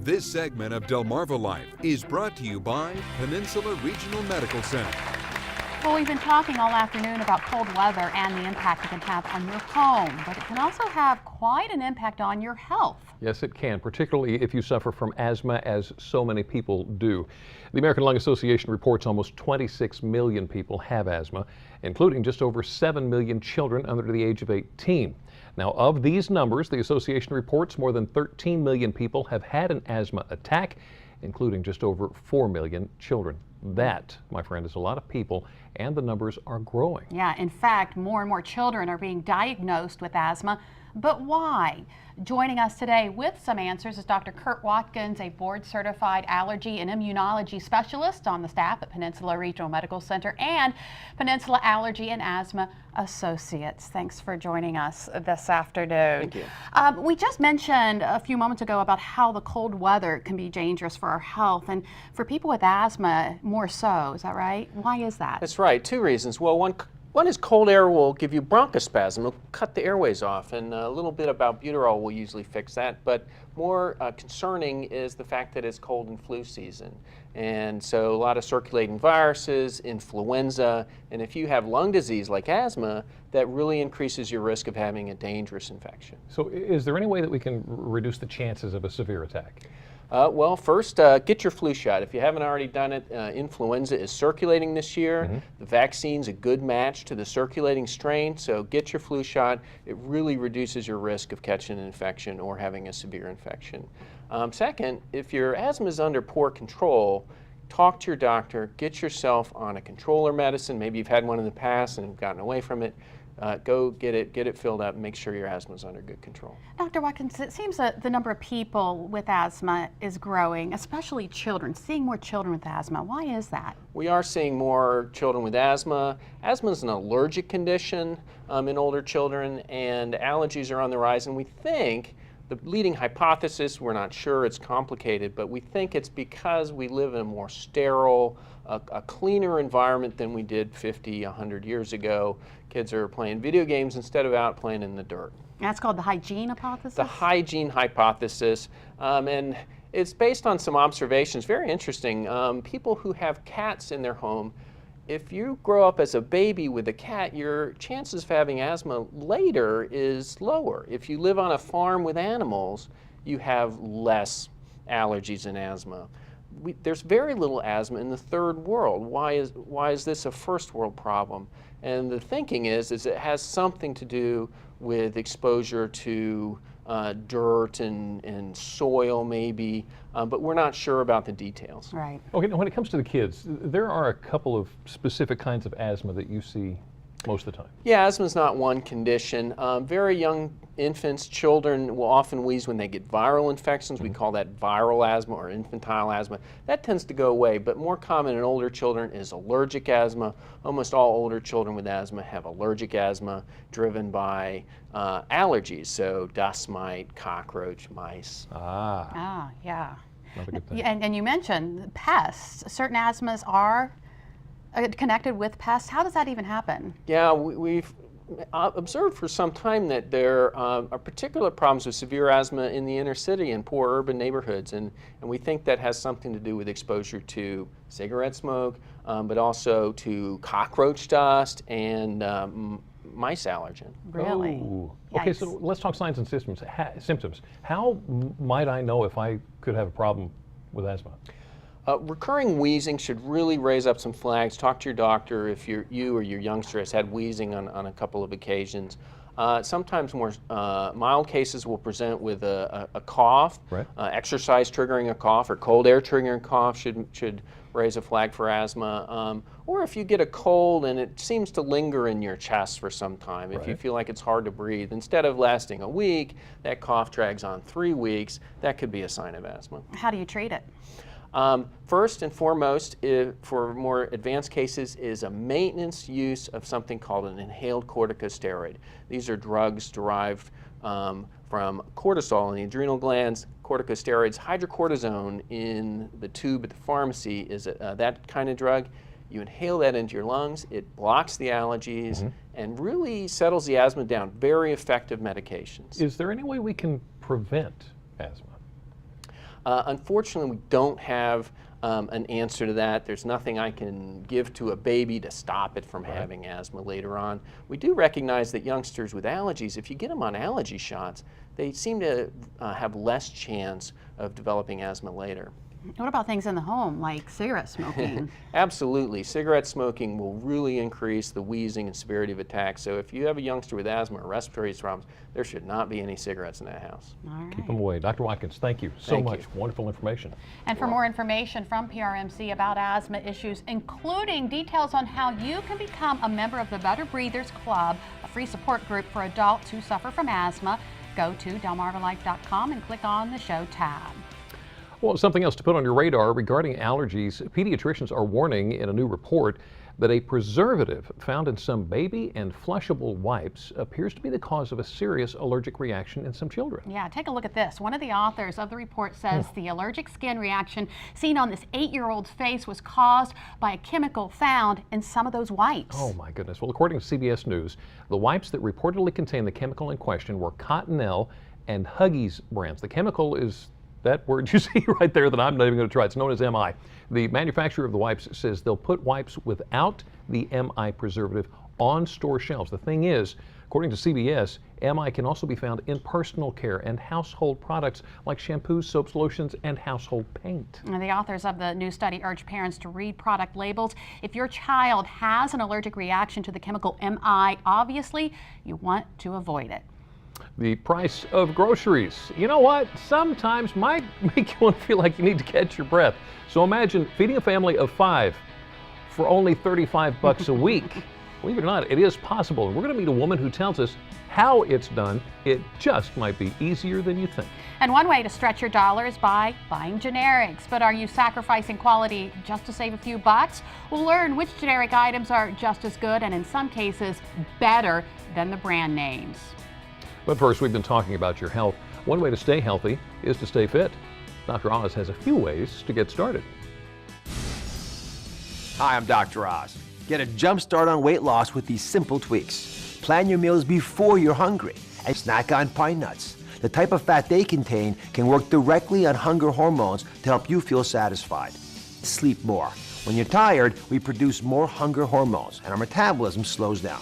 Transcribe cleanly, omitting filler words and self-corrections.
This segment of Delmarva Life is brought to you by Peninsula Regional Medical Center. Well, we've been talking all afternoon about cold weather and the impact it can have on your home, but it can also have quite an impact on your health. Yes, it can, particularly if you suffer from asthma, as so many people do. The American Lung Association reports almost 26 million people have asthma, including just over 7 million children under the age of 18. Now, of these numbers, the association reports more than 13 million people have had an asthma attack, including just over 4 million children. That, my friend, is a lot of people, and the numbers are growing. Yeah, in fact, more and more children are being diagnosed with asthma. But why? Joining us today with some answers is Dr. Kurt Watkins, a board-certified allergy and immunology specialist on the staff at Peninsula Regional Medical Center and Peninsula Allergy and Asthma Associates. Thanks for joining us this afternoon. Thank you. We just mentioned a few moments ago about how the cold weather can be dangerous for our health, and for people with asthma more so. Is that right? Why is that? That's right. Two reasons. Well, one is cold air will give you bronchospasm. It'll cut the airways off, and a little bit about albuterol will usually fix that. But more concerning is the fact that it's cold and flu season. And so a lot of circulating viruses, influenza, and if you have lung disease like asthma, that really increases your risk of having a dangerous infection. So is there any way that we can reduce the chances of a severe attack? Well, first, get your flu shot. If you haven't already done it, influenza is circulating this year. The vaccine's a good match to the circulating strain, so get your flu shot. It really reduces your risk of catching an infection or having a severe infection. Second, if your asthma is under poor control, talk to your doctor, get yourself on a controller medicine. Maybe you've had one in the past and have gotten away from it. Go get it filled up, and make sure your asthma is under good control. Dr. Watkins, it seems that the number of people with asthma is growing, especially children, seeing more children with asthma. Why is that? We are seeing more children with asthma. Asthma is an allergic condition in older children, and allergies are on the rise, and we think the leading hypothesis, we're not sure, it's complicated, but we think it's because we live in a more sterile, a cleaner environment than we did 50, 100 years ago. Kids are playing video games instead of out playing in the dirt. That's called the hygiene hypothesis? The hygiene hypothesis, and it's based on some observations, very interesting. People who have cats in their home, if you grow up as a baby with a cat, your chances of having asthma later is lower. If you live on a farm with animals, you have less allergies and asthma. There's very little asthma in the third world. Why is this a first world problem? And the thinking is it has something to do with exposure to dirt and soil maybe, but we're not sure about the details. Right. Okay, now when it comes to the kids, there are a couple of specific kinds of asthma that you see most of the time. Yeah, asthma is not one condition. Very young infants, children will often wheeze when they get viral infections. We call that viral asthma or infantile asthma. That tends to go away, but more common in older children is allergic asthma. Almost all older children with asthma have allergic asthma driven by allergies, so dust mite, cockroach, mice. Yeah. Not a good thing. And you mentioned pests. Certain asthmas are connected with pests. How does that even happen? Yeah, we've observed for some time that there are particular problems with severe asthma in the inner city and poor urban neighborhoods, and we think that has something to do with exposure to cigarette smoke, but also to cockroach dust and mice allergen. Really? Oh. Okay, so let's talk signs and symptoms. How might I know if I could have a problem with asthma? Recurring wheezing should really raise up some flags. Talk to your doctor if you or your youngster has had wheezing on a couple of occasions. Sometimes more mild cases will present with a cough. Right. Exercise triggering a cough or cold air triggering a cough should raise a flag for asthma. Or if you get a cold and it seems to linger in your chest for some time, if you feel like it's hard to breathe, instead of lasting a week, that cough drags on 3 weeks, that could be a sign of asthma. How do you treat it? First and foremost, for more advanced cases, is a maintenance use of something called an inhaled corticosteroid. These are drugs derived from cortisol in the adrenal glands. Corticosteroids, hydrocortisone in the tube at the pharmacy is that kind of drug. You inhale that into your lungs, it blocks the allergies and really settles the asthma down. Very effective medications. Is there any way we can prevent asthma? Unfortunately, we don't have an answer to that. There's nothing I can give to a baby to stop it from having asthma later on. We do recognize that youngsters with allergies, if you get them on allergy shots, they seem to have less chance of developing asthma later. What about things in the home, like cigarette smoking? Absolutely. Cigarette smoking will really increase the wheezing and severity of attacks. So if you have a youngster with asthma or respiratory problems, there should not be any cigarettes in that house. All right. Keep them away. Dr. Watkins, thank you so Thank much. you. Wonderful information. And for more information from PRMC about asthma issues, including details on how you can become a member of the Better Breathers Club, a free support group for adults who suffer from asthma, go to delmarvalife.com and click on the show tab. Well, something else to put on your radar regarding allergies, pediatricians are warning in a new report that a preservative found in some baby and flushable wipes appears to be the cause of a serious allergic reaction in some children. Yeah, take a look at this. One of the authors of the report says the allergic skin reaction seen on this 8-year-old's face was caused by a chemical found in some of those wipes. Oh my goodness. Well, according to CBS News, the wipes that reportedly contained the chemical in question were Cottonelle and Huggies brands. The chemical is that word you see right there that I'm not even going to try. It's known as MI. The manufacturer of the wipes says they'll put wipes without the MI preservative on store shelves. The thing is, according to CBS, MI can also be found in personal care and household products like shampoos, soaps, lotions, and household paint. And the authors of the new study urge parents to read product labels. If your child has an allergic reaction to the chemical MI, obviously you want to avoid it. The price of groceries. You know what? Sometimes might make you want to feel like you need to catch your breath. So imagine feeding a family of 5 for only $35 a week. Believe it or not, it is possible. And we're going to meet a woman who tells us how it's done. It just might be easier than you think. And one way to stretch your dollar is by buying generics. But are you sacrificing quality just to save a few bucks? We'll learn which generic items are just as good and in some cases better than the brand names. But first, we've been talking about your health. One way to stay healthy is to stay fit. Dr. Oz has a few ways to get started. Hi, I'm Dr. Oz. Get a jump start on weight loss with these simple tweaks. Plan your meals before you're hungry and snack on pine nuts. The type of fat they contain can work directly on hunger hormones to help you feel satisfied. Sleep more. When you're tired, we produce more hunger hormones and our metabolism slows down.